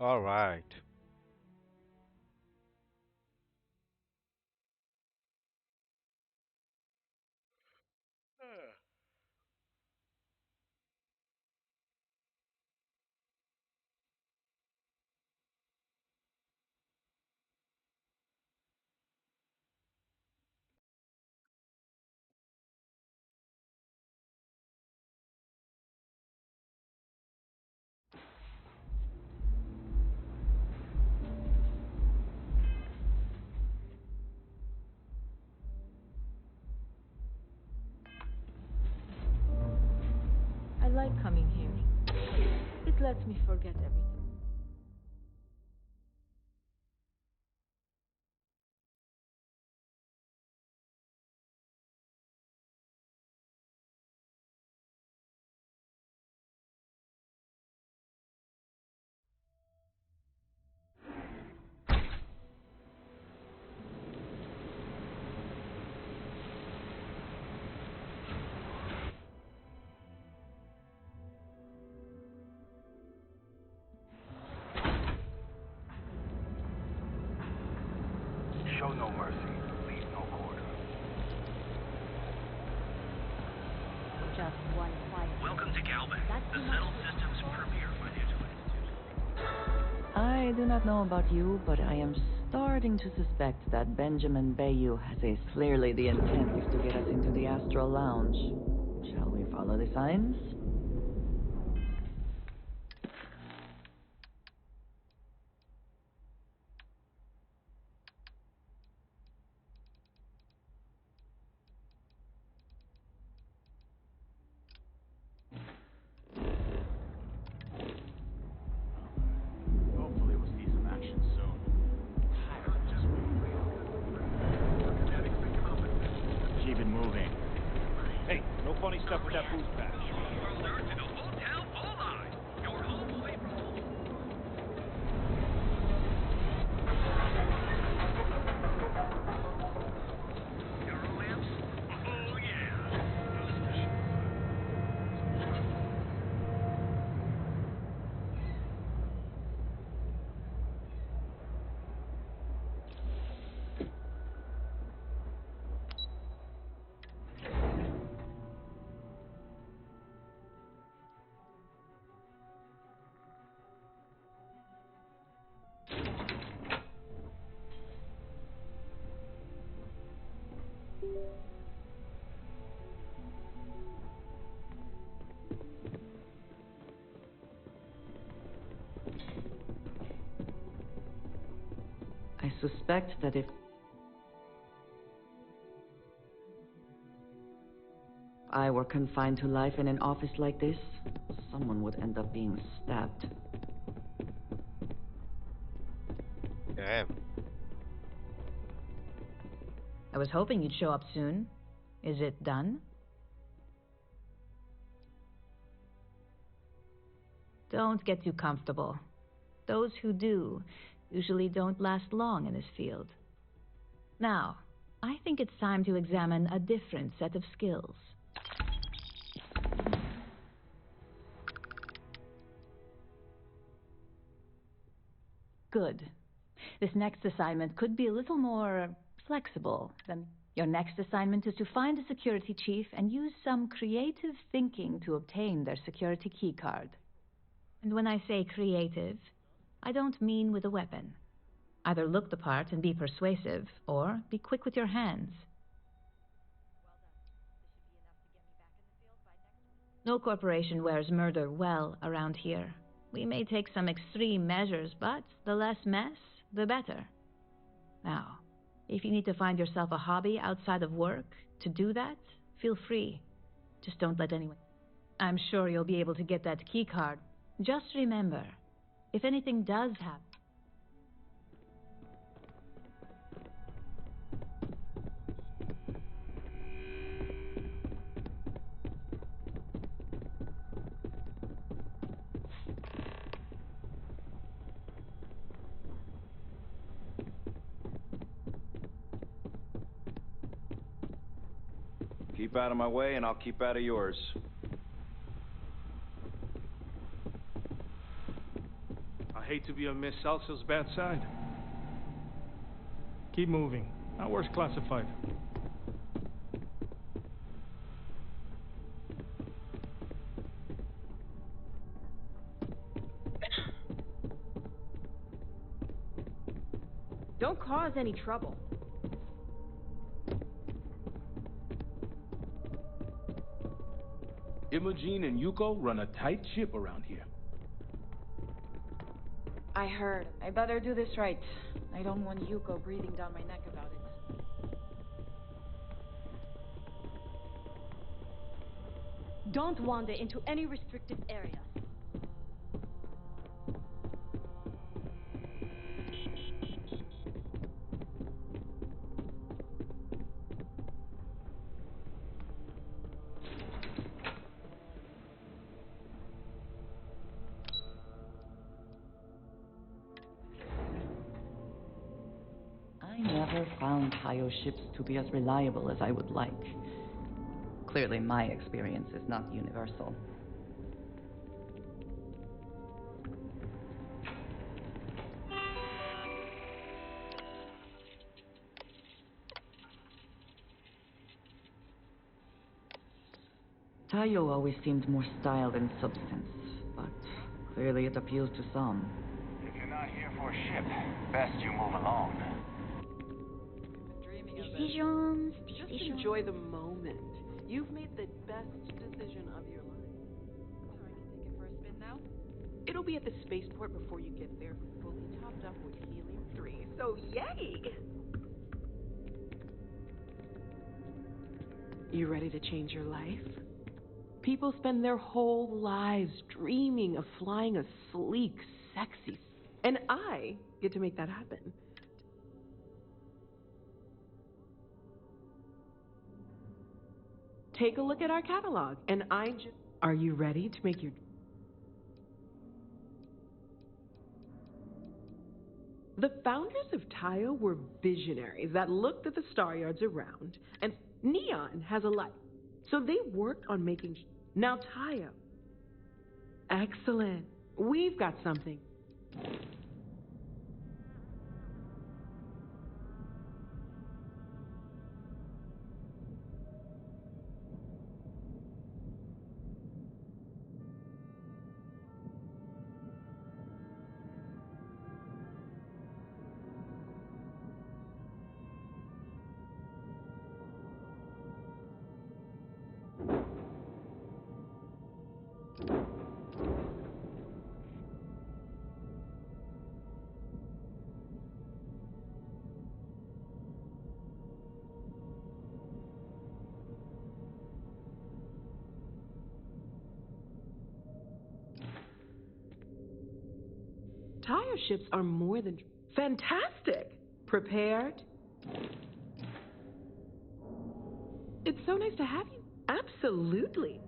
All right. I like coming here. It lets me forget everything. Show no mercy, leave no quarter. Just one quiet. Welcome to Galvin, That's the enough. Settled Systems premier financial institution. I do not know about you, but I am starting to suspect that Benjamin Bayou has clearly the intent to get us into the Astral Lounge. Shall we follow the signs? Hopefully we'll see some action soon. Keep it moving. Hey, no funny stuff with that boost patch. Alert to the Hotel Bulleye, your home away from home. Euro lamps? Oh yeah. I suspect that if I were confined to life in an office like this, someone would end up being stabbed. Damn. I was hoping you'd show up soon. Is it done? Don't get too comfortable. Those who do usually don't last long in this field. Now, I think it's time to examine a different set of skills. Good. This next assignment could be a little more flexible than your next assignment is to find a security chief and use some creative thinking to obtain their security keycard. And when I say creative, I don't mean with a weapon. Either look the part and be persuasive, or be quick with your hands. No corporation wears murder well around here. We may take some extreme measures, but the less mess, the better. Now, if you need to find yourself a hobby outside of work to do that, feel free. Just don't let anyone... I'm sure you'll be able to get that key card. Just remember, if anything does happen... Keep out of my way and I'll keep out of yours. hate to be on Miss Salsa's bad side. Keep moving. Ours classified. Don't cause any trouble. Imogen and Yuko run a tight ship around here. I heard. I better do this right. I don't want Yuko breathing down my neck about it. Don't wander into any restricted areas. I never found Tayo ships to be as reliable as I would like. Clearly, my experience is not universal. Tayo always seemed more style than substance, but clearly it appeals to some. If you're not here for a ship, best you move along. Decisions. Just enjoy the moment. You've made the best decision of your life. So I can take it for a spin now? It'll be at the spaceport before you get there, fully topped up with helium-3, so yay! You ready to change your life? People spend their whole lives dreaming of flying a sleek, sexy, and I get to make that happen. Take a look at our catalog, and are you ready to make your... The founders of Tayo were visionaries that looked at the star yards around, and neon has a light. So they worked on making... Now Tayo. Excellent. We've got something. Tayo ships are more than fantastic. Prepared? It's so nice to have you. Absolutely.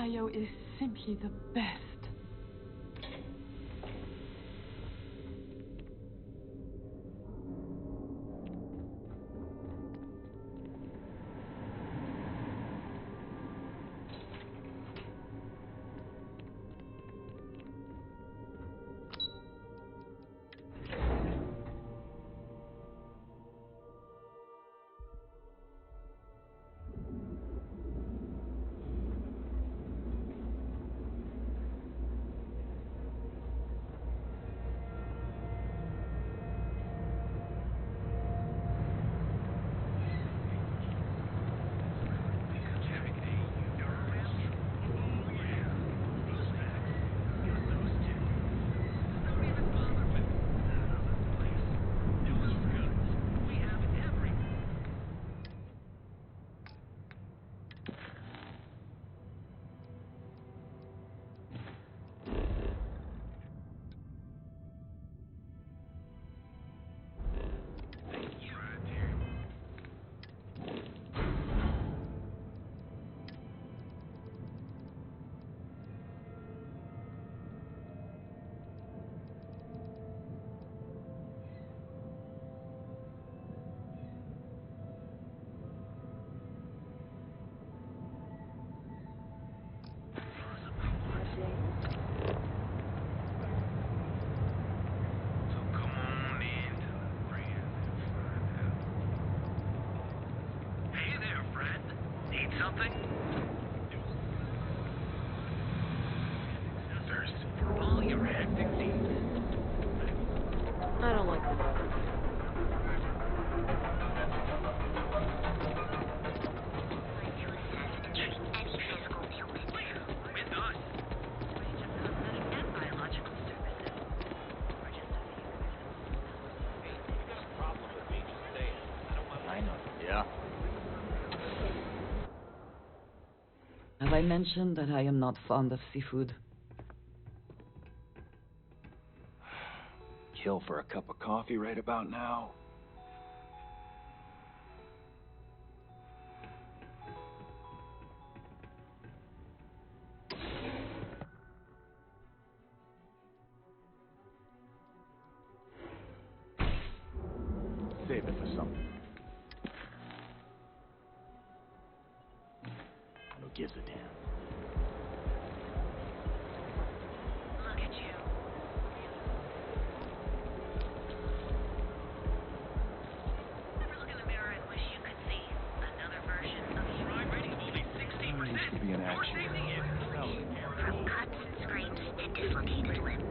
taego is simply the best. Something? Thirst for all your hectic needs. I don't like this. With us. And biological services. We're just a few. Hey, if you got a problem with me, just say it. I don't want I know. Yeah. Have I mentioned that I am not fond of seafood? Kill for a cup of coffee right about now. Save it for something. Who gives a damn? Look at you. Ever look in the mirror and wish you could see another version of you? Ride rating of only 16%. Used to be an Your actual. safety is free. From cuts and scrapes to dislocated limbs.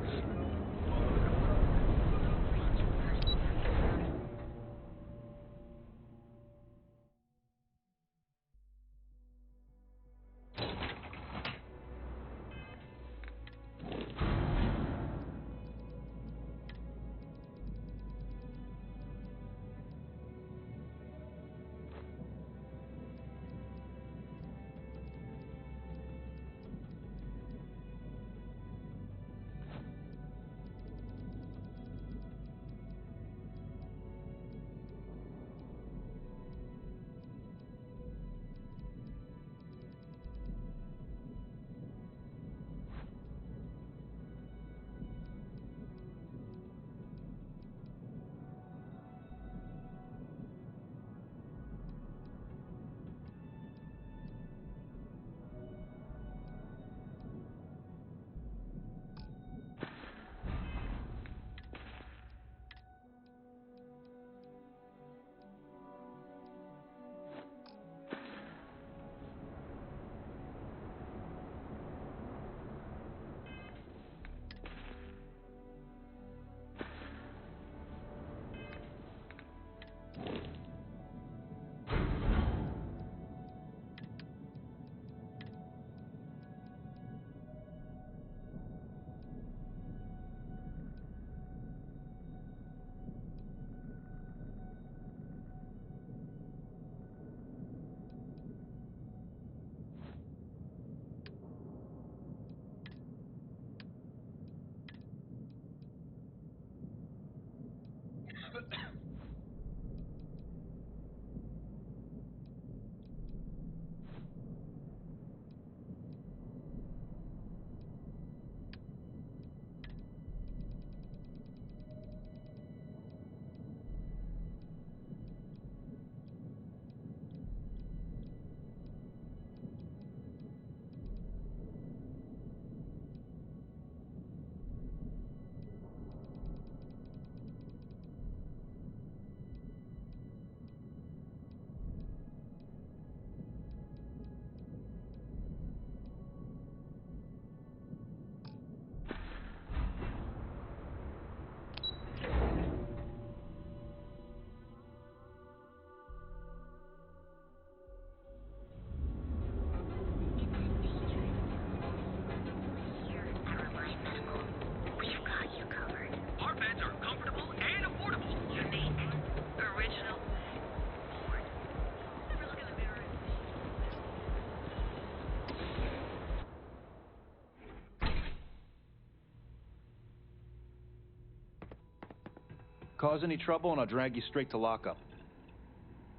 cause any trouble and I'll drag you straight to lockup.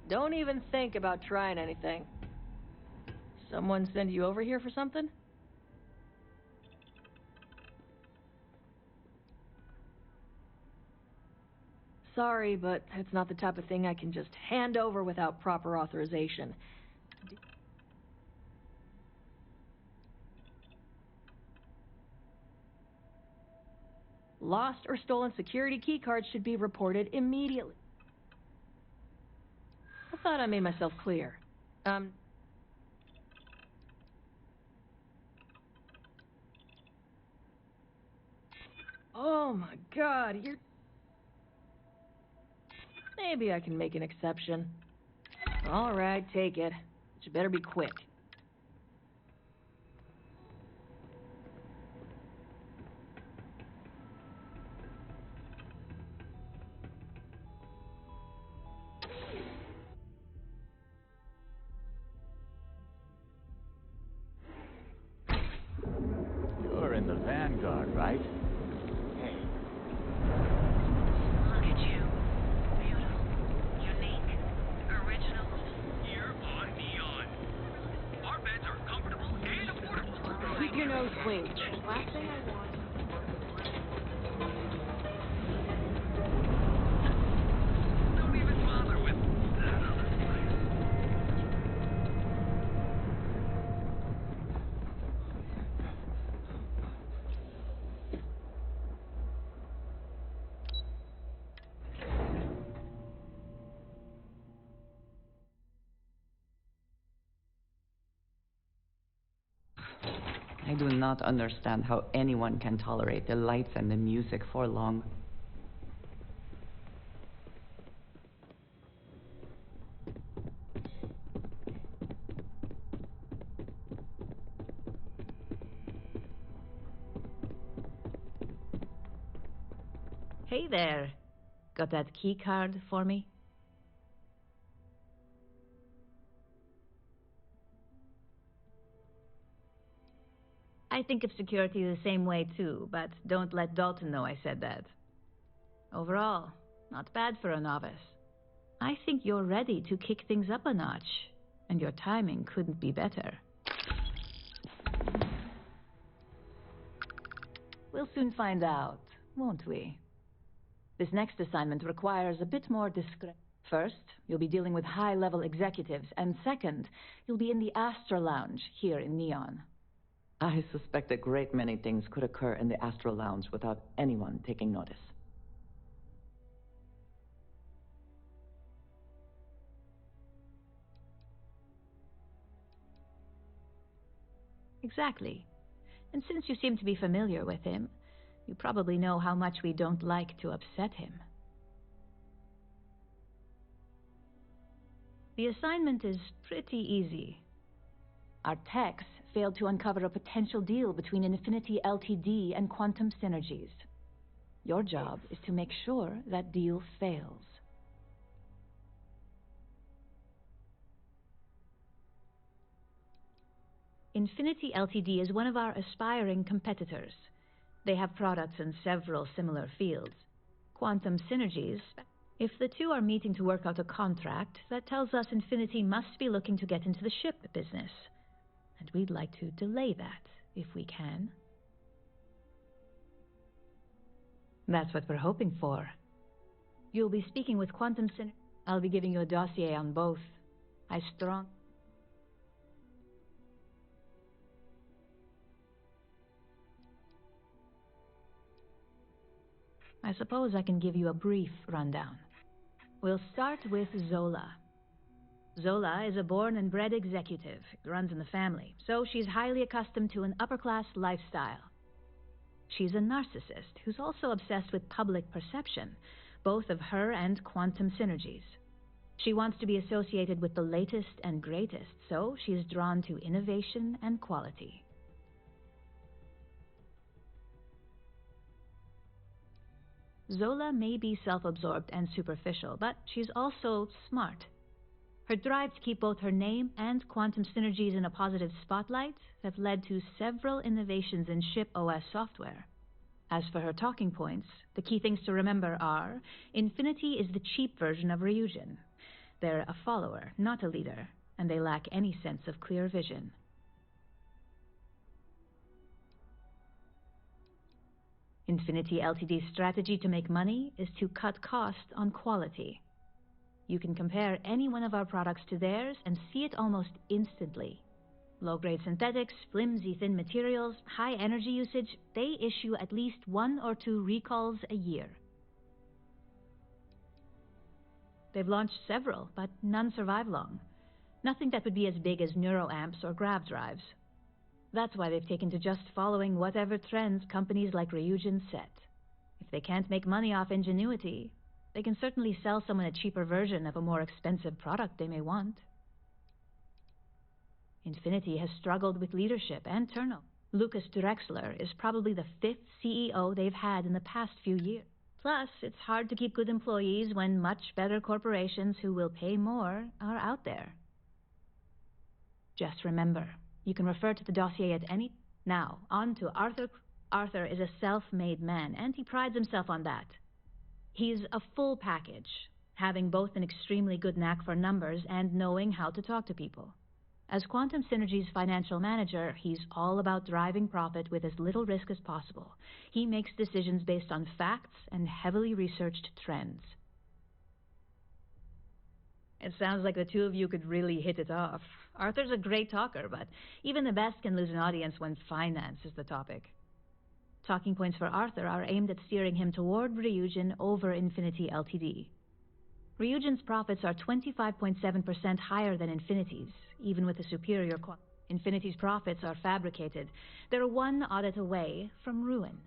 Don't even think about trying anything. Someone send you over here for something? Sorry, but it's not the type of thing I can just hand over without proper authorization. Lost or stolen security keycards should be reported immediately. I thought I made myself clear. Oh my God, you're... Maybe I can make an exception. All right, take it. But you better be quick. You're in the Vanguard, right? Hey. Look at you. Beautiful. Unique. Original. Here on Neon. Our beds are comfortable and affordable. Keep your nose clean. Last thing I want. Don't even bother with that other place. I do not understand how anyone can tolerate the lights and the music for long. Hey there. Got that key card for me? I think of security the same way too, but don't let Dalton know I said that. Overall, not bad for a novice. I think you're ready to kick things up a notch, and your timing couldn't be better. We'll soon find out, won't we? This next assignment requires a bit more discretion. First, you'll be dealing with high-level executives, and second, you'll be in the Astra Lounge here in Neon. I suspect a great many things could occur in the Astral Lounge without anyone taking notice. Exactly. And since you seem to be familiar with him, you probably know how much we don't like to upset him. The assignment is pretty easy. Our techs failed to uncover a potential deal between Infinity Ltd. And Quantum Synergies. Your job is to make sure that deal fails. Infinity Ltd. Is one of our aspiring competitors. They have products in several similar fields. Quantum Synergies, if the two are meeting to work out a contract, that tells us Infinity must be looking to get into the ship business. And we'd like to delay that, if we can. That's what we're hoping for. You'll be speaking with Quantum Synergies. I'll be giving you a dossier on both. I suppose I can give you a brief rundown. We'll start with Zola. Zola is a born and bred executive. It runs in the family, so she's highly accustomed to an upper-class lifestyle. She's a narcissist who's also obsessed with public perception, both of her and Quantum Synergies. She wants to be associated with the latest and greatest, so she's drawn to innovation and quality. Zola may be self-absorbed and superficial, but she's also smart. Her drive to keep both her name and Quantum Synergies in a positive spotlight have led to several innovations in ship OS software. As for her talking points, the key things to remember are Infinity is the cheap version of Ryujin. They're a follower, not a leader, and they lack any sense of clear vision. Infinity Ltd's strategy to make money is to cut cost on quality. You can compare any one of our products to theirs and see it almost instantly. Low-grade synthetics, flimsy thin materials, high energy usage, they issue at least 1 or 2 recalls a year. They've launched several, but none survive long. Nothing that would be as big as neuroamps or grav drives. That's why they've taken to just following whatever trends companies like Ryujin set. If they can't make money off ingenuity, they can certainly sell someone a cheaper version of a more expensive product they may want. Infinity has struggled with leadership and turnover. Lucas Drexler is probably the 5th CEO they've had in the past few years. Plus, it's hard to keep good employees when much better corporations who will pay more are out there. Just remember, you can refer to the dossier at any... Now, on to Arthur. Arthur is a self-made man, and he prides himself on that. He's a full package, having both an extremely good knack for numbers and knowing how to talk to people. As Quantum Synergy's financial manager, he's all about driving profit with as little risk as possible. He makes decisions based on facts and heavily researched trends. It sounds like the two of you could really hit it off. Arthur's a great talker, but even the best can lose an audience when finance is the topic. Talking points for Arthur are aimed at steering him toward Ryujin over Infinity Ltd. Ryujin's profits are 25.7% higher than Infinity's, even with a superior quality. Infinity's profits are fabricated. They're one audit away from ruin.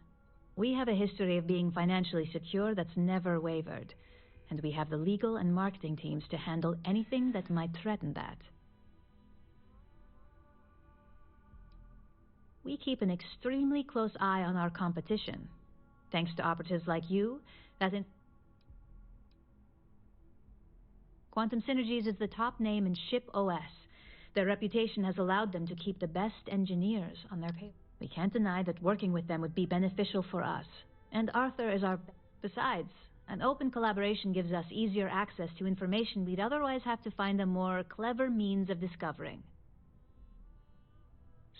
We have a history of being financially secure that's never wavered, and we have the legal and marketing teams to handle anything that might threaten that. We keep an extremely close eye on our competition. Thanks to operatives like you, Quantum Synergies is the top name in ship OS. Their reputation has allowed them to keep the best engineers on their payroll. We can't deny that working with them would be beneficial for us. And Arthur is our... Besides, an open collaboration gives us easier access to information we'd otherwise have to find a more clever means of discovering.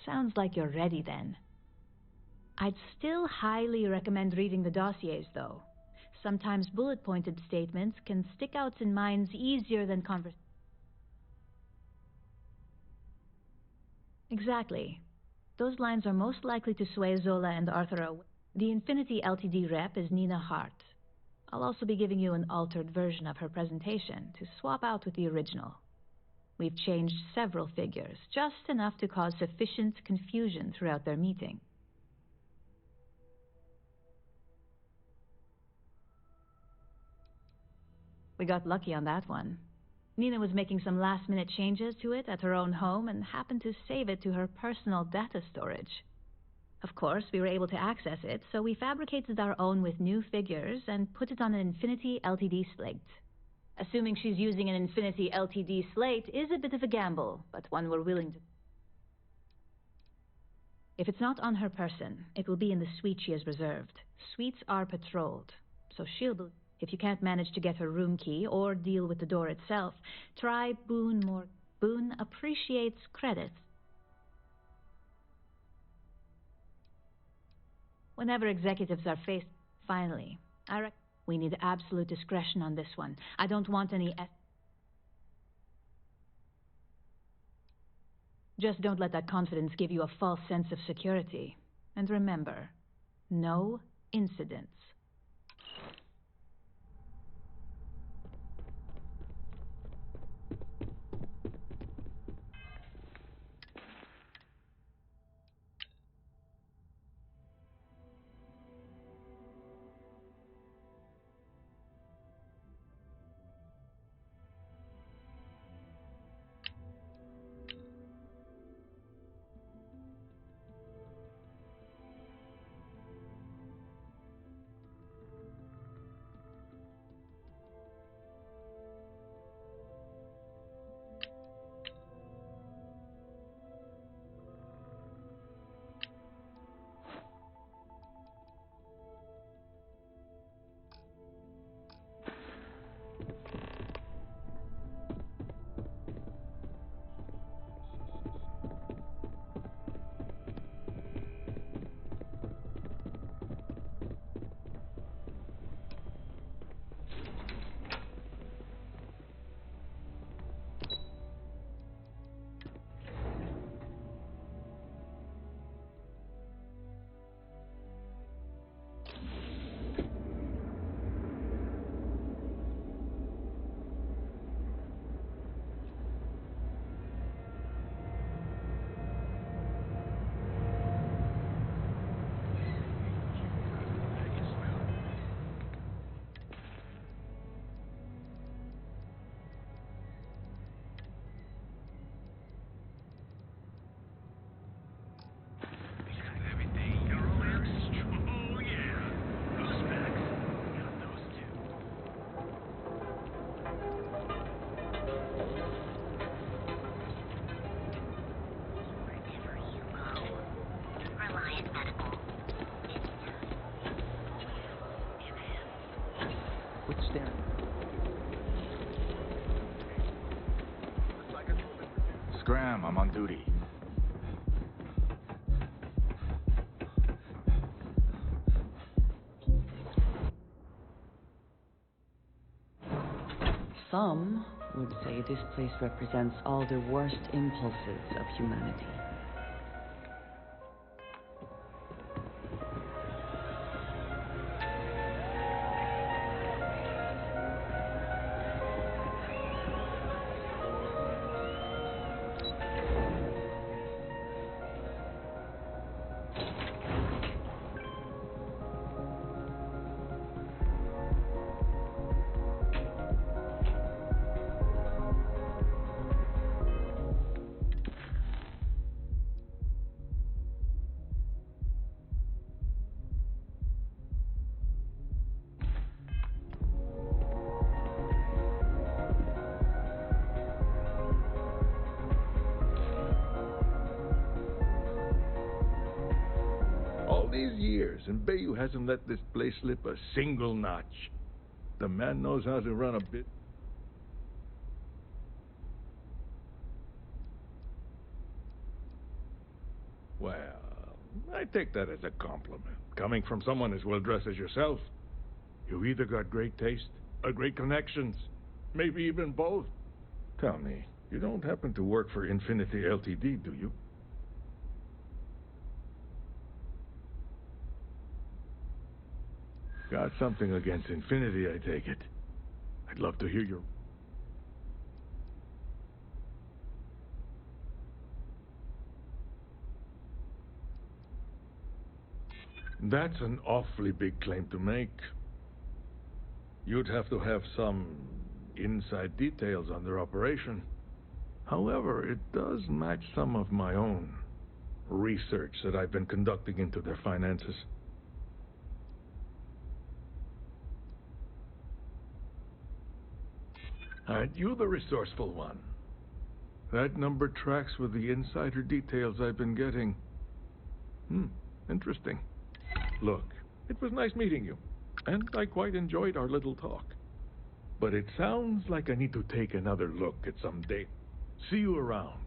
Sounds like you're ready then. I'd still highly recommend reading the dossiers, though. Sometimes bullet-pointed statements can stick out in minds easier than conversation. Exactly. Those lines are most likely to sway Zola and Arthur away. The Infinity Ltd rep is Nina Hart. I'll also be giving you an altered version of her presentation to swap out with the original. We've changed several figures, just enough to cause sufficient confusion throughout their meeting. We got lucky on that one. Nina was making some last-minute changes to it at her own home and happened to save it to her personal data storage. Of course, we were able to access it, so we fabricated our own with new figures and put it on an Infinity Ltd slate. Assuming she's using an Infinity Ltd slate is a bit of a gamble, but one we're willing to... If it's not on her person, it will be in the suite she has reserved. Suites are patrolled, so she'll be... If you can't manage to get her room key or deal with the door itself, try Boone more. Boone appreciates credits. Whenever executives are faced... Finally, we need absolute discretion on this one. I don't want any... Just don't let that confidence give you a false sense of security. And remember, no incidents. Quit staring. Scram, I'm on duty. Some would say this place represents all the worst impulses of humanity. These years, and Bayou hasn't let this place slip a single notch. The man knows how to run a bit. Well, I take that as a compliment. Coming from someone as well dressed as yourself. You either got great taste or great connections. Maybe even both. Tell me, you don't happen to work for Infinity Ltd., do you? Got something against Infinity, I take it. I'd love to hear your... That's an awfully big claim to make. You'd have to have some inside details on their operation. However, it does match some of my own research that I've been conducting into their finances. Aren't you the resourceful one? That number tracks with the insider details I've been getting. Interesting. Look, it was nice meeting you, and I quite enjoyed our little talk. But it sounds like I need to take another look at some date. See you around.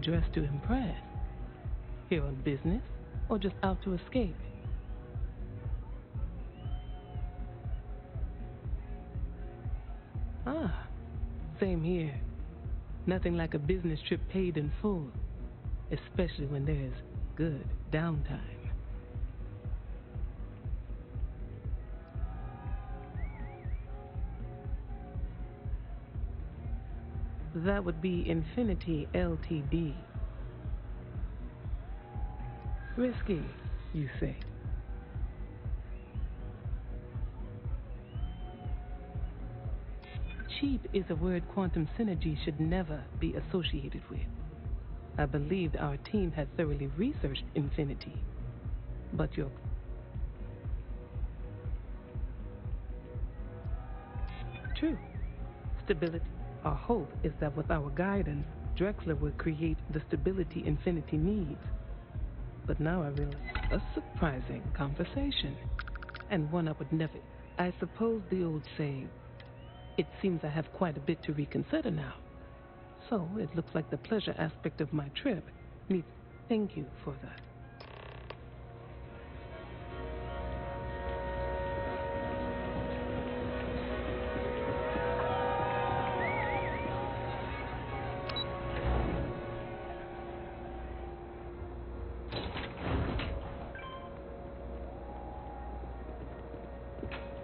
Dressed to impress. Here on business or just out to escape? Same here. Nothing like a business trip paid in full, especially when there's good downtime. That would be Infinity Ltd. Risky, you say? Cheap is a word quantum synergy should never be associated with. I believed our team had thoroughly researched Infinity, but your... True. Stability. Our hope is that with our guidance, Drexler will create the stability Infinity needs. But now I realize a surprising conversation, and one I would never... I suppose the old saying, it seems I have quite a bit to reconsider now. So it looks like the pleasure aspect of my trip needs... Thank you for that.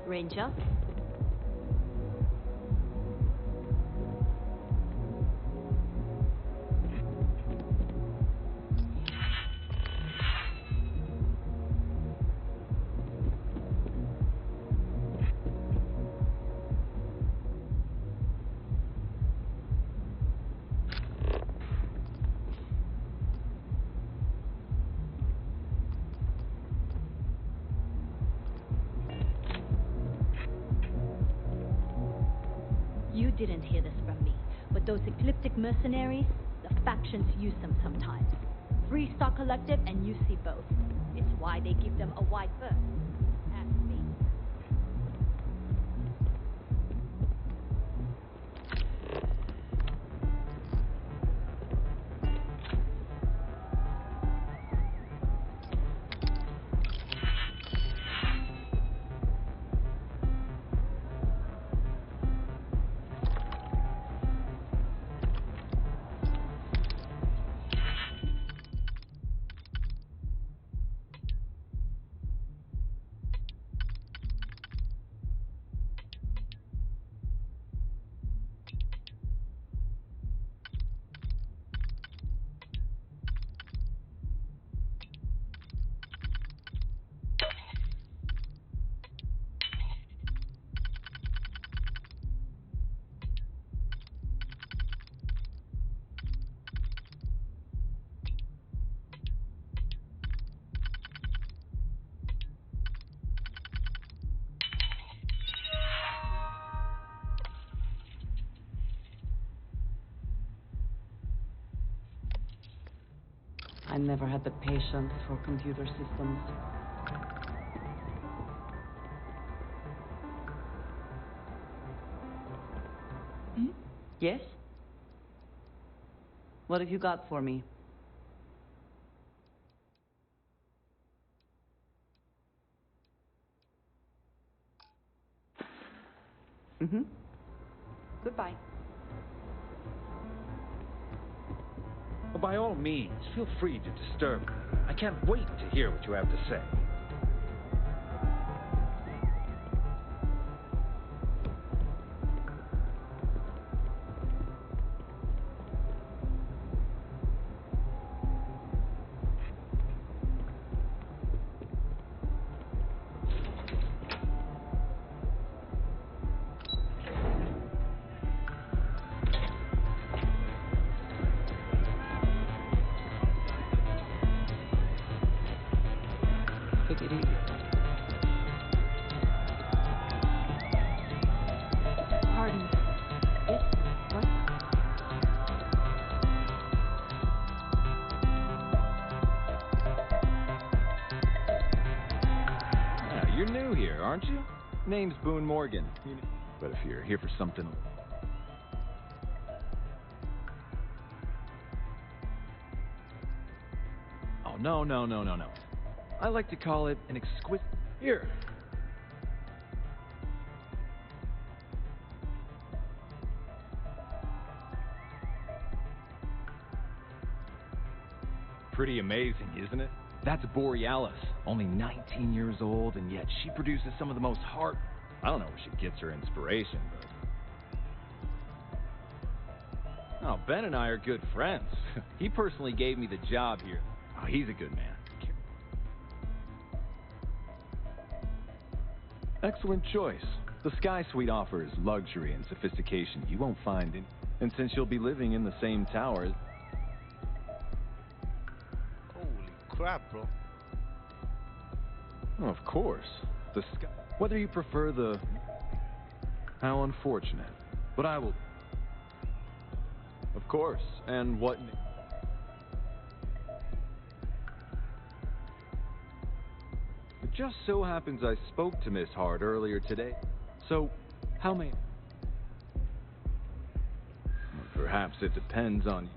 Ranger? You didn't hear this from me, but those ecliptic mercenaries, the factions use them sometimes. Freestar Collective and UC both. It's why they give them a wide berth. Ask me. I never had the patience for computer systems. Yes? What have you got for me? Goodbye. Well, by all means, feel free to disturb me. I can't wait to hear what you have to say. Take it easy. Pardon. Yes? What? Yeah, you're new here, aren't you? Name's Boone Morgan. But if you're here for something... Oh, no. I like to call it an exquisite... Here. Pretty amazing, isn't it? That's Borealis, only 19 years old, and yet she produces some of the most heart... I don't know where she gets her inspiration, but... Oh, Ben and I are good friends. He personally gave me the job here. Oh, he's a good man. Excellent choice. The Sky Suite offers luxury and sophistication you won't find in... And since you'll be living in the same tower... Holy crap, bro. Of course. The Sky... Whether you prefer the... How unfortunate. But I will... Of course. And what... It just so happens I spoke to Miss Hart earlier today. So, how may... Well, perhaps it depends on...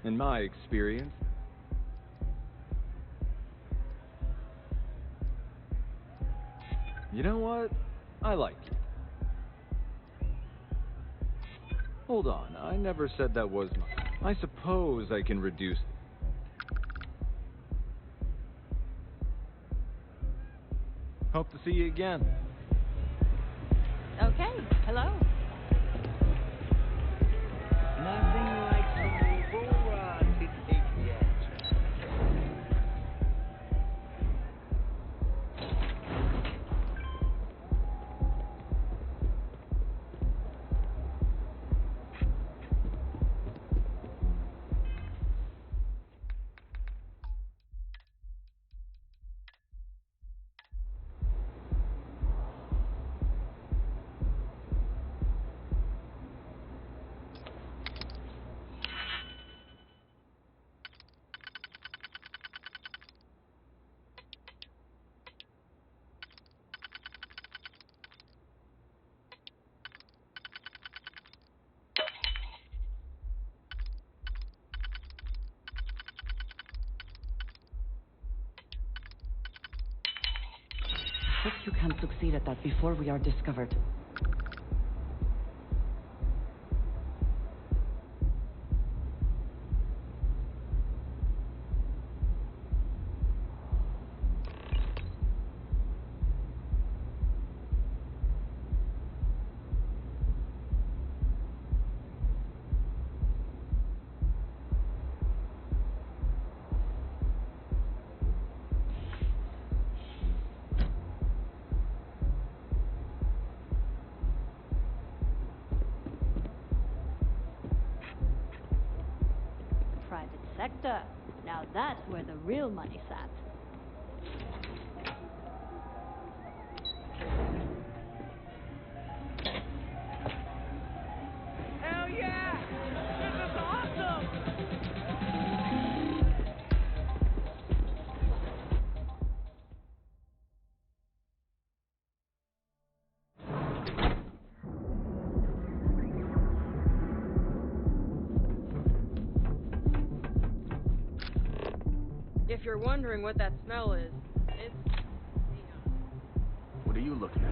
In my experience... You know what? I like you. Hold on, I never said that was my... I suppose I can reduce... Hope to see you again. Okay, hello. Nothing like some Aurora to take yet. Hope you can succeed at that before we are discovered. Private sector. Now that's where the real money's at. Hell yeah! This is awesome! If you're wondering what that smell is, it's What are you looking at?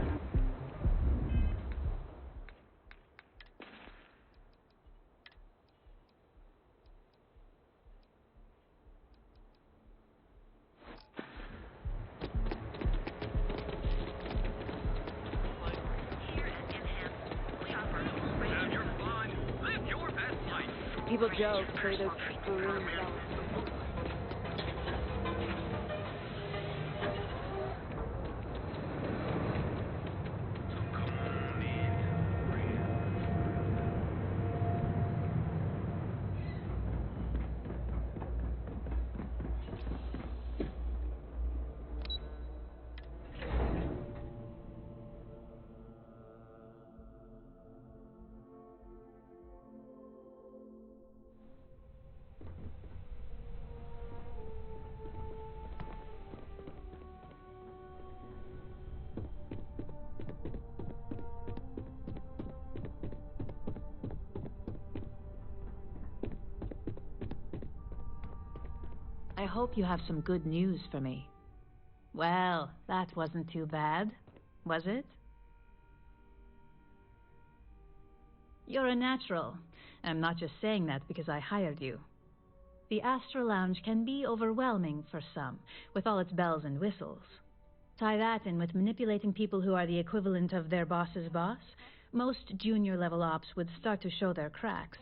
Have your fun. Live your best life. people joke, say the balloon balance. I hope you have some good news for me. Well, that wasn't too bad, was it? You're a natural. I'm not just saying that because I hired you. The Astral Lounge can be overwhelming for some, with all its bells and whistles. Tie that in with manipulating people who are the equivalent of their boss's boss, most junior-level ops would start to show their cracks.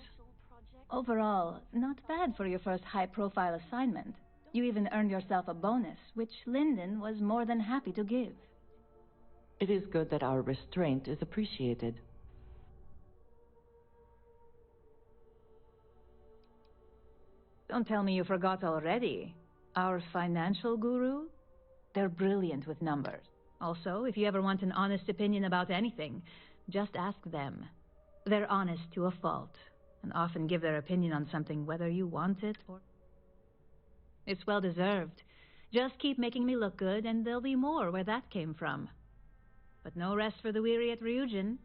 Overall, not bad for your first high-profile assignment. You even earned yourself a bonus, which Lyndon was more than happy to give. It is good that our restraint is appreciated. Don't tell me you forgot already. Our financial guru? They're brilliant with numbers. Also, if you ever want an honest opinion about anything, just ask them. They're honest to a fault, and often give their opinion on something whether you want it or... It's well deserved. Just keep making me look good, and there'll be more where that came from. But no rest for the weary at Ryujin.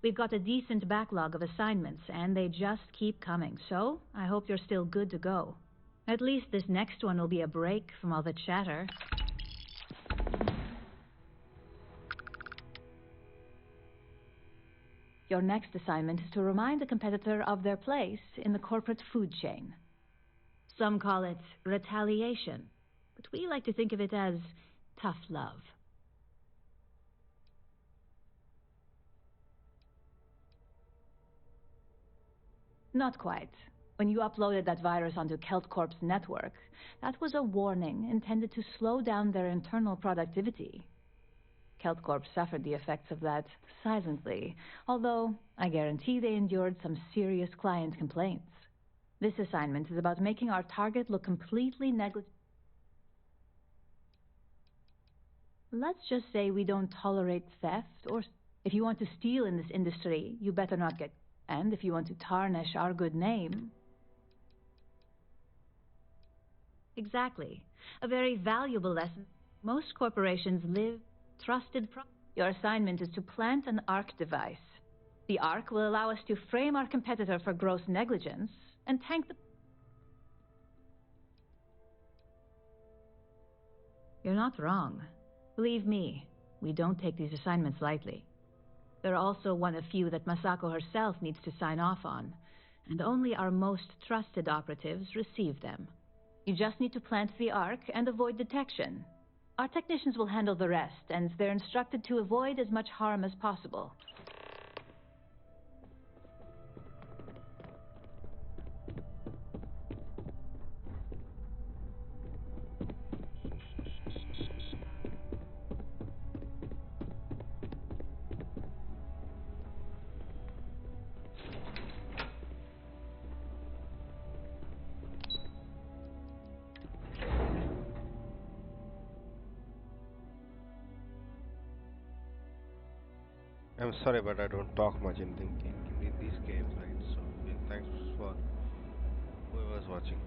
We've got a decent backlog of assignments, and they just keep coming, so I hope you're still good to go. At least this next one will be a break from all the chatter. Your next assignment is to remind a competitor of their place in the corporate food chain. Some call it retaliation, but we like to think of it as tough love. Not quite. When you uploaded that virus onto KeltCorp's network, that was a warning intended to slow down their internal productivity. KeltCorp suffered the effects of that silently, although I guarantee they endured some serious client complaints. This assignment is about making our target look completely negligent. Let's just say we don't tolerate theft, or if you want to steal in this industry, you better not get... And if you want to tarnish our good name... Exactly. A very valuable lesson. Most corporations live trusted... Your assignment is to plant an ARC device. The ARC will allow us to frame our competitor for gross negligence and tank the... You're not wrong. Believe me, We don't take these assignments lightly. They're also one of few that Masako herself needs to sign off on, and only our most trusted operatives receive them. You just need to plant the arc and avoid detection. Our technicians will handle the rest, and they're instructed to avoid as much harm as possible. I'm sorry, but I don't talk much in these games, right? So, thanks for whoever's watching.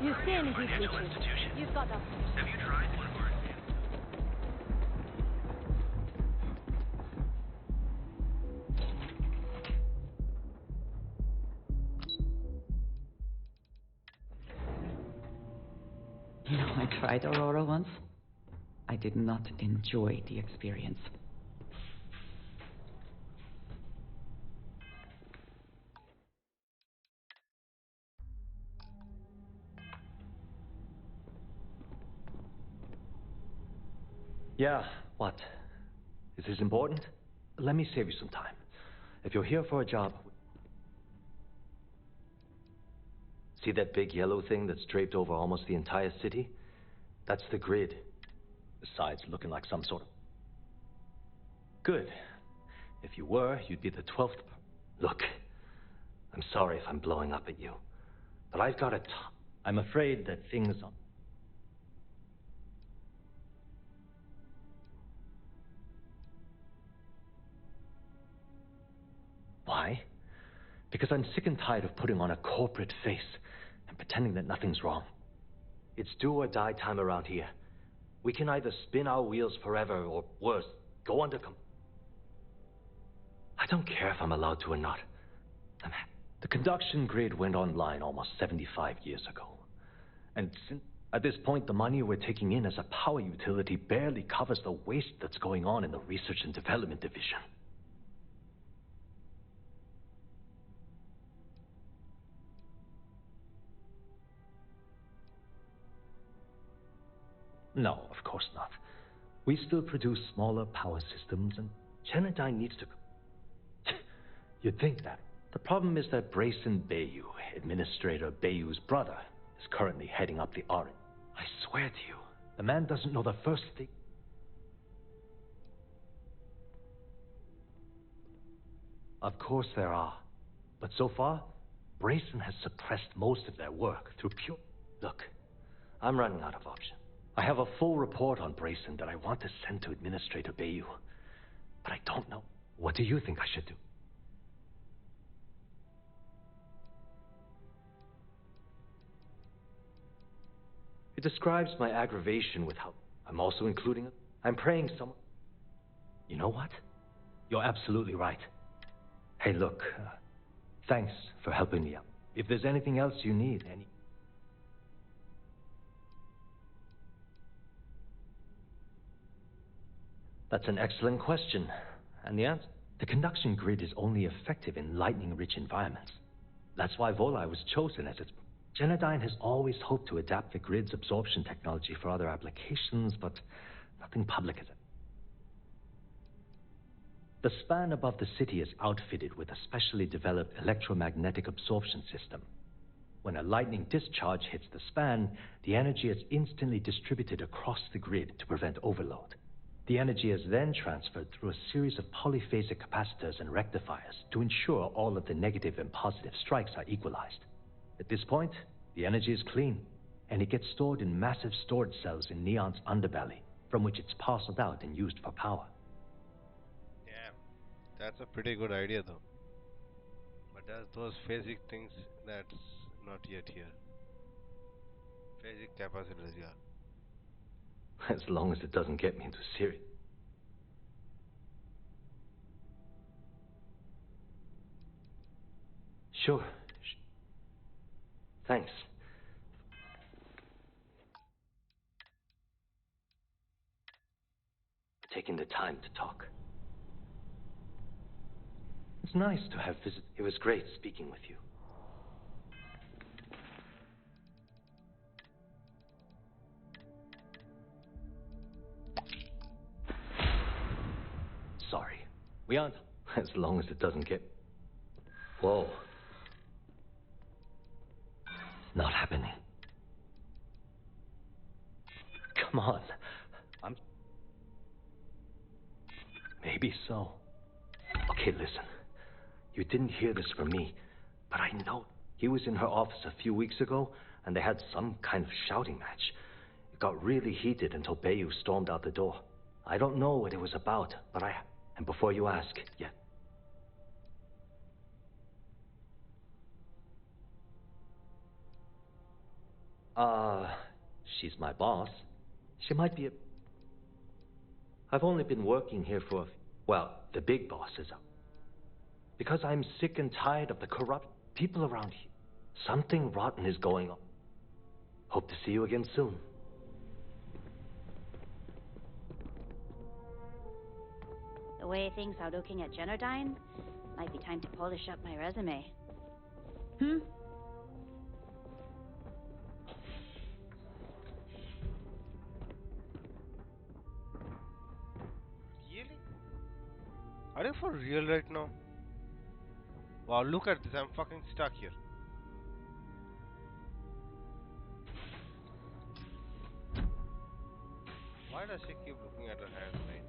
You see any heat leeches? You've got us. Have you tried one of our You know, I tried Aurora once. I did not enjoy the experience. Yeah, what? Is this important? Let me save you some time. If you're here for a job... See that big yellow thing that's draped over almost the entire city? That's the grid. Besides looking like some sort of... Good. If you were, you'd be the 12th... Look, I'm sorry if I'm blowing up at you, but I've got I'm afraid that things... Why? Because I'm sick and tired of putting on a corporate face and pretending that nothing's wrong. It's do or die time around here. We can either spin our wheels forever or worse, go under I don't care if I'm allowed to or not. The conduction grid went online almost 75 years ago. And at this point, the money we're taking in as a power utility barely covers the waste that's going on in the research and development division. No, of course not. We still produce smaller power systems, and Genedyne needs to... You'd think that. The problem is that Brayson Bayou, Administrator Bayou's brother, is currently heading up the Orange. I swear to you, the man doesn't know the first thing. Of course there are. But so far, Brayson has suppressed most of their work through pure... Look, I'm running out of options. I have a full report on Brayson that I want to send to Administrator Bayou. But I don't know. What do you think I should do? It describes my aggravation with how... I'm also including... I'm praying someone... You know what? You're absolutely right. Hey, look, thanks for helping me out. If there's anything else you need, That's an excellent question. And the answer? The conduction grid is only effective in lightning-rich environments. That's why Volai was chosen as its... Genodyne has always hoped to adapt the grid's absorption technology for other applications, but nothing public is it. The span above the city is outfitted with a specially developed electromagnetic absorption system. When a lightning discharge hits the span, the energy is instantly distributed across the grid to prevent overload. The energy is then transferred through a series of polyphasic capacitors and rectifiers to ensure all of the negative and positive strikes are equalized. At this point, the energy is clean, and it gets stored in massive storage cells in Neon's underbelly, from which it's parceled out and used for power. Damn, that's a pretty good idea though. But does those phasic things, that's not yet here. Phasic capacitors, yeah. As long as it doesn't get me into serious... Sure. Thanks. For taking the time to talk. It's nice to have visit. It was great speaking with you. Sorry. We aren't... As long as it doesn't get... Whoa. Not happening. Come on. Maybe so. Okay, listen. You didn't hear this from me, but I know. He was in her office a few weeks ago, and they had some kind of shouting match. It got really heated until Bayou stormed out the door. I don't know what it was about, but And before you ask, yeah. She's my boss. She might be a... I've only been working here for... Well, the big boss is up. Because I'm sick and tired of the corrupt people around here. Something rotten is going on. Hope to see you again soon. The way things are looking at Genodyne, might be time to polish up my resume. Hmm? Really? Are you for real right now? Wow, look at this, I'm fucking stuck here. Why does she keep looking at her hands, mate?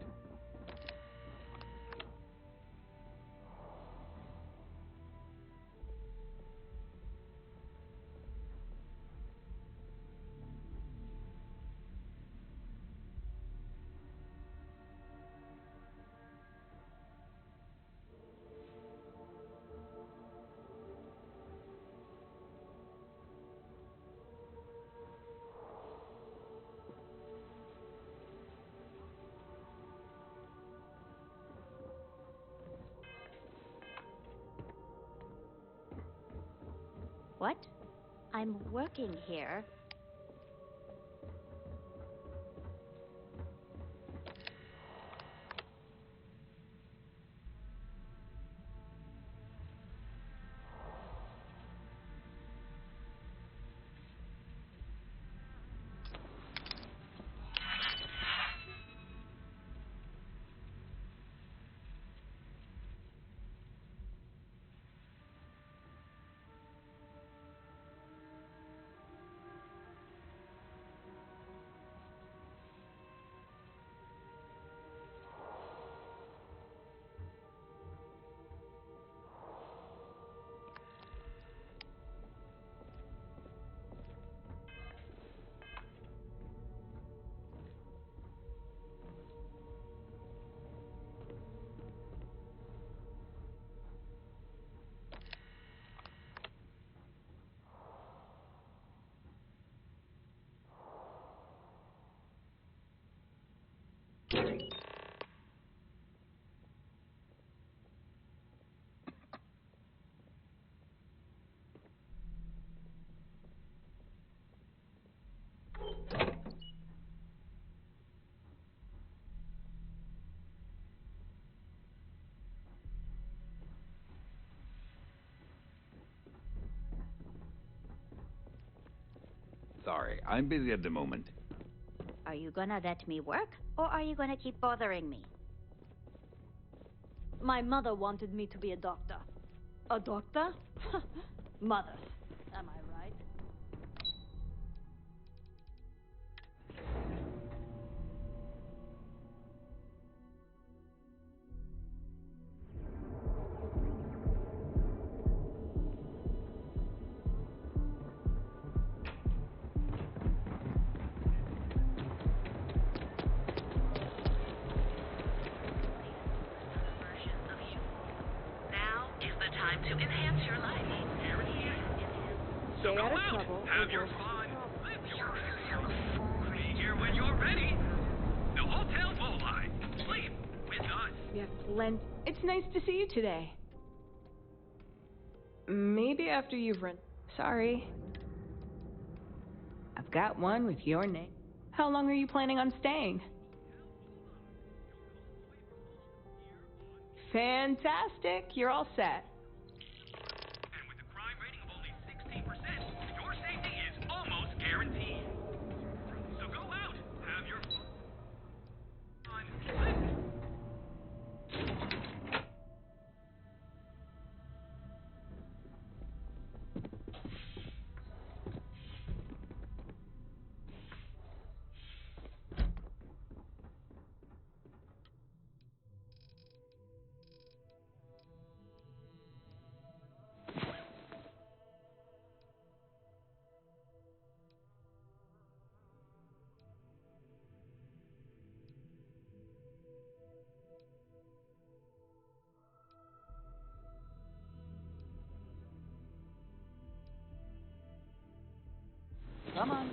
What? I'm working here. Sorry, I'm busy at the moment. Are you gonna let me work, or are you gonna keep bothering me? My mother wanted me to be a doctor. A doctor? Mothers. Am I right? Now is the time to enhance your life. Stay out of trouble. Have your fun. Live your be here when you're ready. The Hotel Volai. Sleep with us. We have plenty. It's nice to see you today. Maybe after you've run. Sorry. I've got one with your name. How long are you planning on staying? Fantastic. You're all set. And with a crime rating of only 16%, your safety is almost guaranteed. So go out, have your fun. Live. Come on.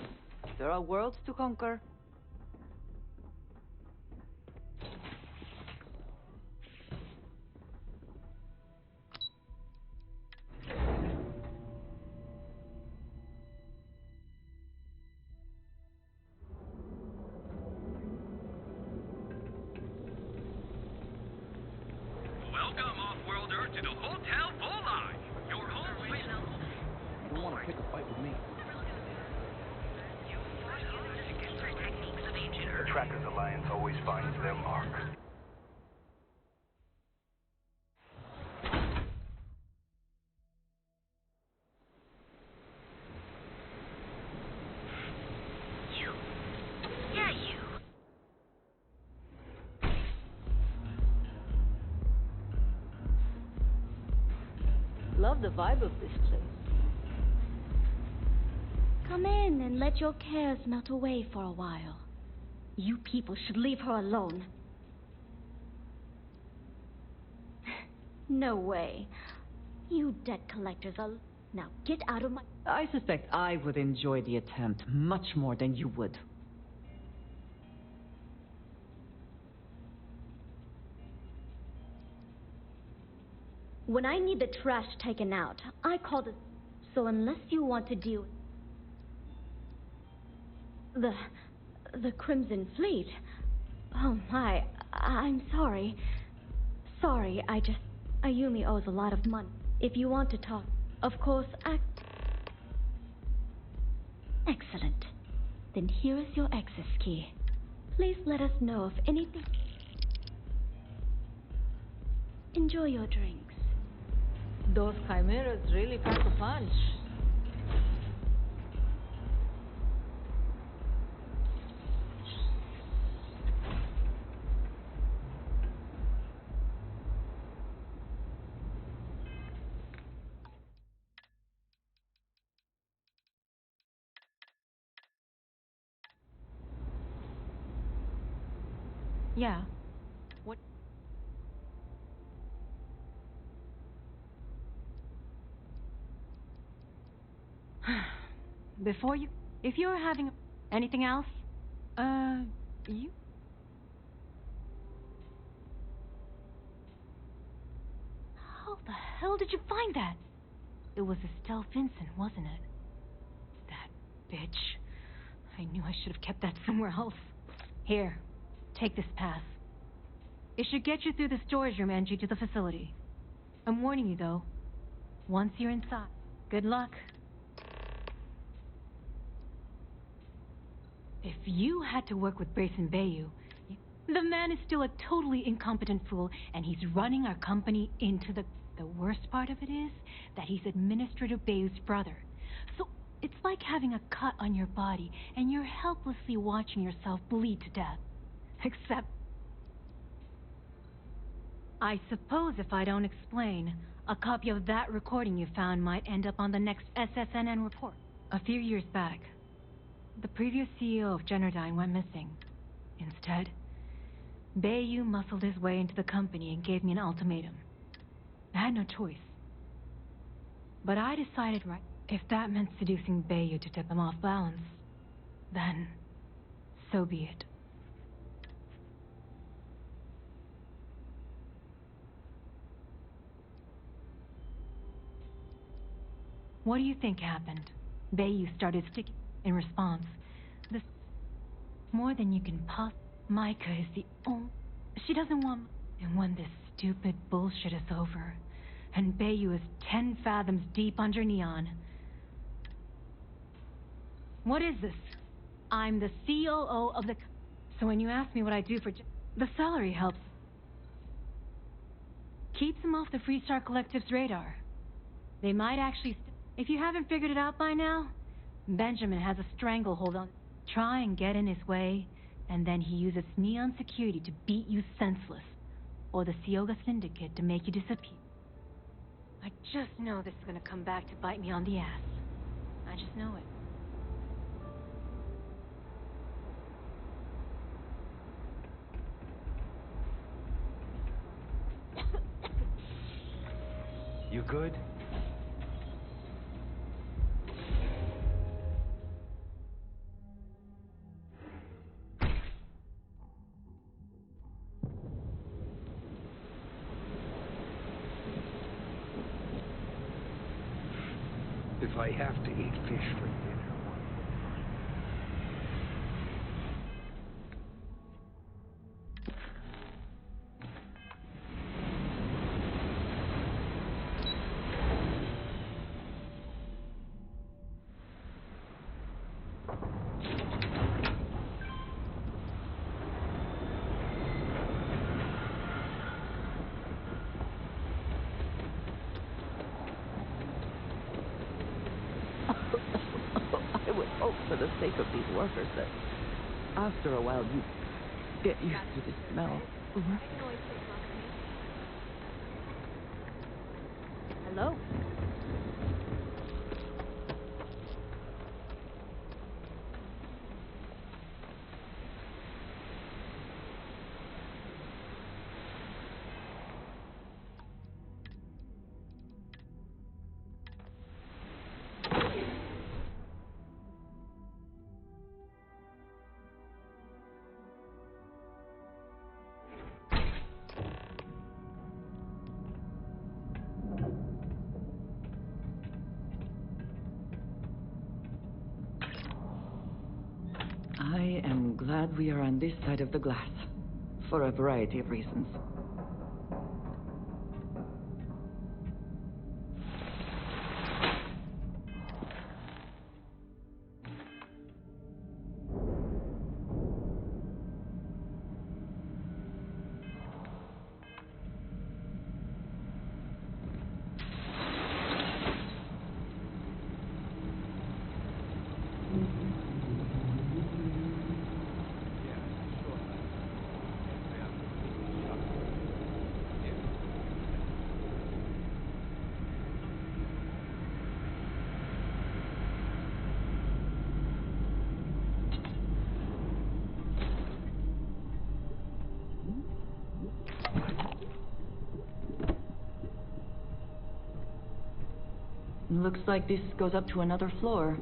There are worlds to conquer. Welcome, off-worlder, to the Hotel Volai. Your home away. You don't want to pick a fight with me. The Trackers Alliance always finds their mark. Yeah, you. Love the vibe of this place. Come in and let your cares melt away for a while. You people should leave her alone. No way. You debt collectors are... Now get out of my... I suspect I would enjoy the attempt much more than you would. When I need the trash taken out, I call the... So unless you want to deal... The Crimson Fleet... Oh my, I'm sorry. Sorry, Ayumi owes a lot of money. If you want to talk, of course, Excellent. Then here is your access key. Please let us know if anything... Enjoy your drinks. Those chimeras really pack a punch. Yeah. What? Before you... If you're having... Anything else? You... How the hell did you find that? It was Estelle Vincent, wasn't it? That bitch. I knew I should have kept that somewhere else. Here, take this pass. It should get you through the storage room entry to the facility. I'm warning you, though. Once you're inside, good luck. If you had to work with Brayson Bayou, the man is still a totally incompetent fool, and he's running our company into the... The worst part of it is that he's Administrator Bayou's brother. So it's like having a cut on your body, and you're helplessly watching yourself bleed to death. Except... I suppose if I don't explain, a copy of that recording you found might end up on the next SSNN report. A few years back, the previous CEO of Generdyne went missing. Instead, Bayou muscled his way into the company and gave me an ultimatum. I had no choice. But I decided right, if that meant seducing Bayou to tip him off balance, then so be it. What do you think happened? Bayou started sticking in response. This more than you can Micah is the only... She doesn't want... And when this stupid bullshit is over, and Bayou is 10 fathoms deep under Neon... What is this? I'm the COO of the... So when you ask me what I do for... The salary helps. Keeps them off the Freestar Collective's radar. They might actually... If you haven't figured it out by now, Benjamin has a stranglehold on... Try and get in his way, and then he uses Neon security to beat you senseless. Or the Sioga Syndicate to make you disappear. I just know this is gonna come back to bite me on the ass. I just know it. You good? If I have to eat fish for dinner, for the sake of these workers that after a while you get used to the smell. Hello? I am glad we are on this side of the glass, for a variety of reasons. Looks like this goes up to another floor.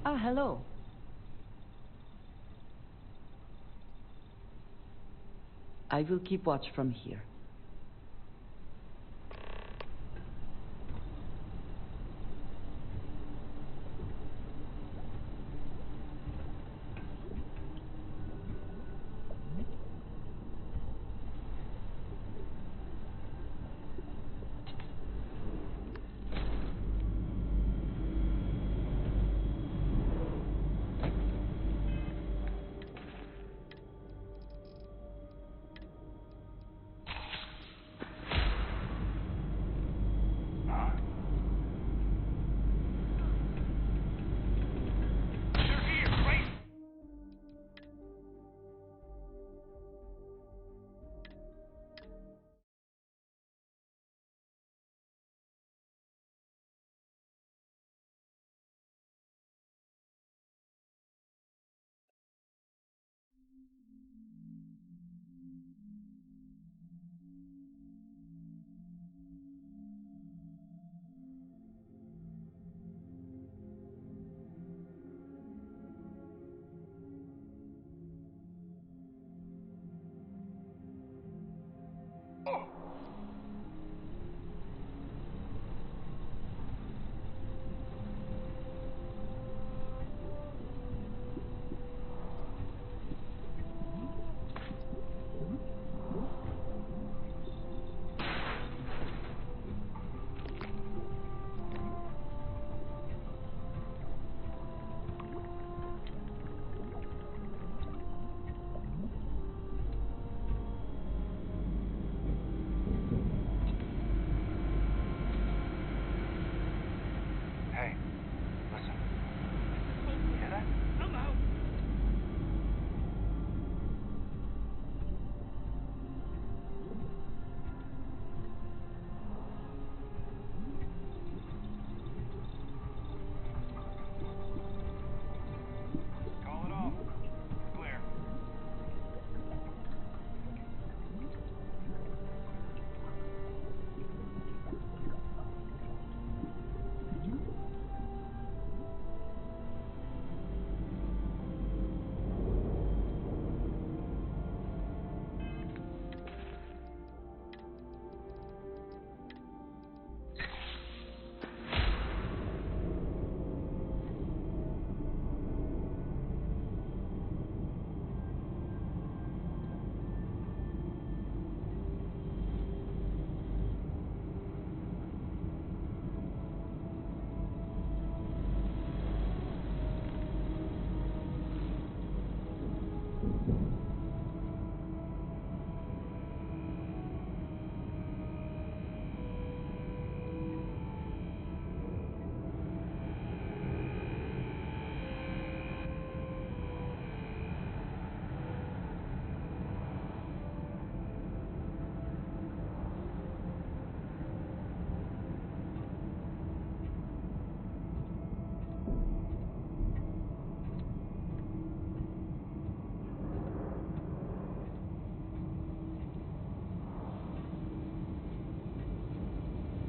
Ah, hello. I will keep watch from here.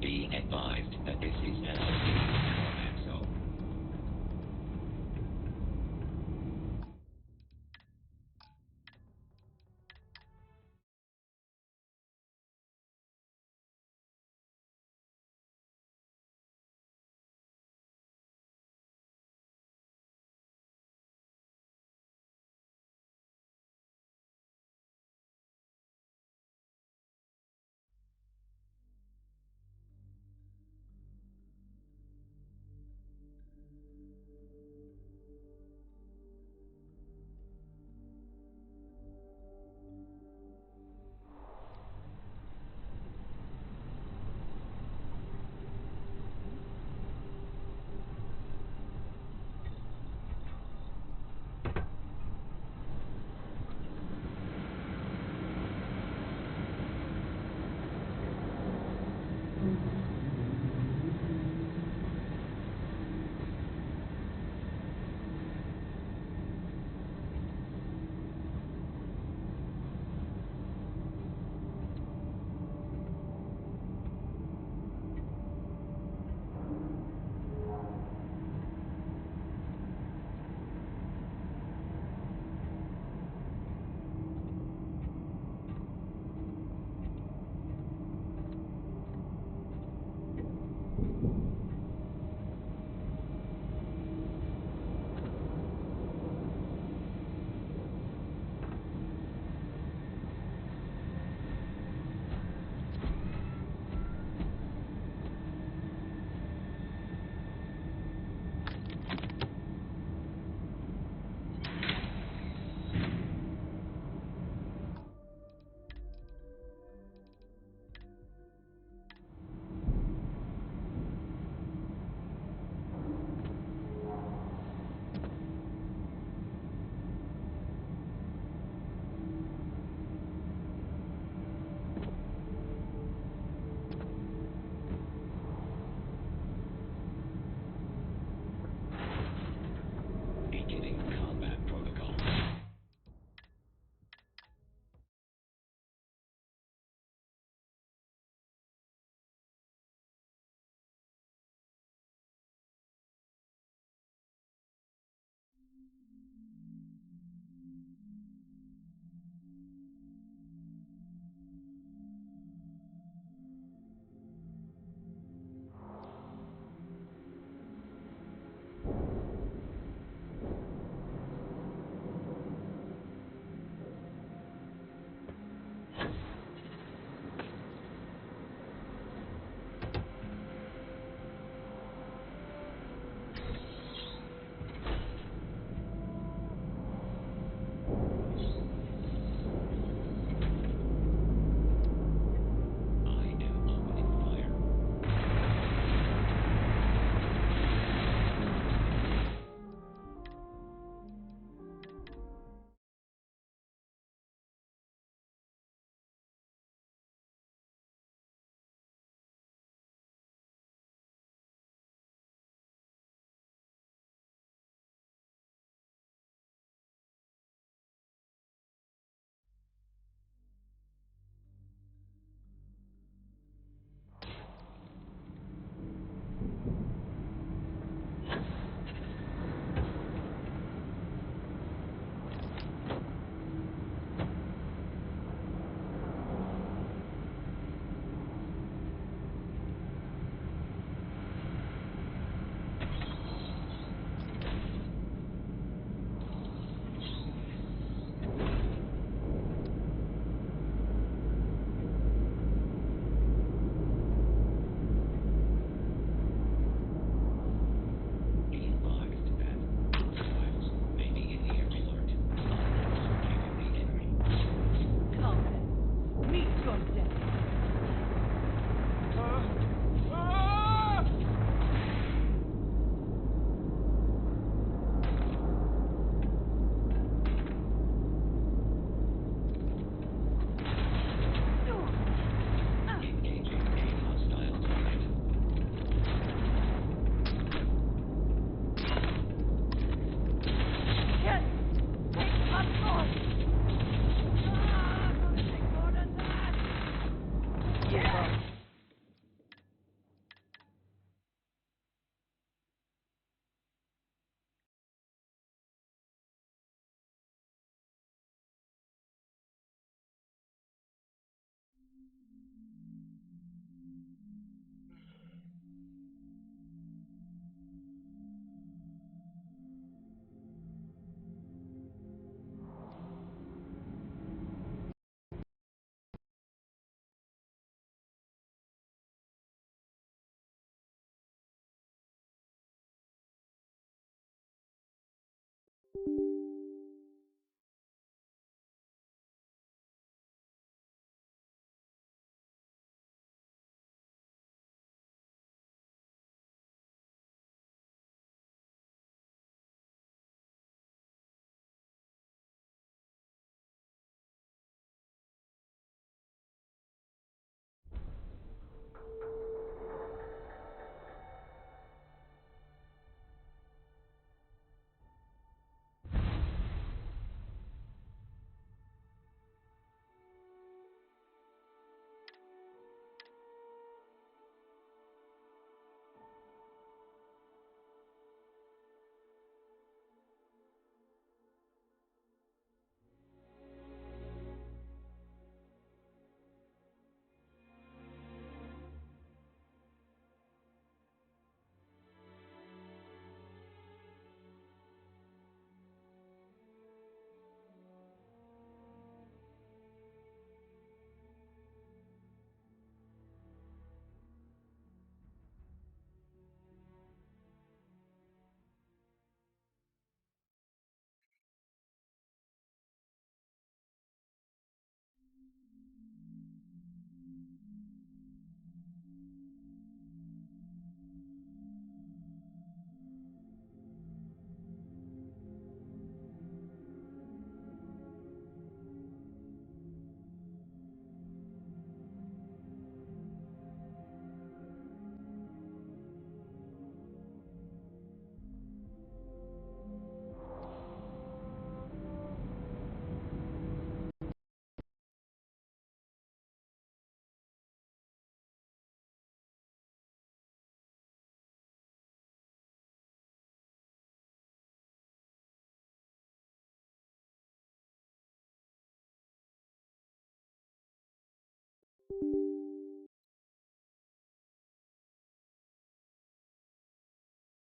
Being advised that this is an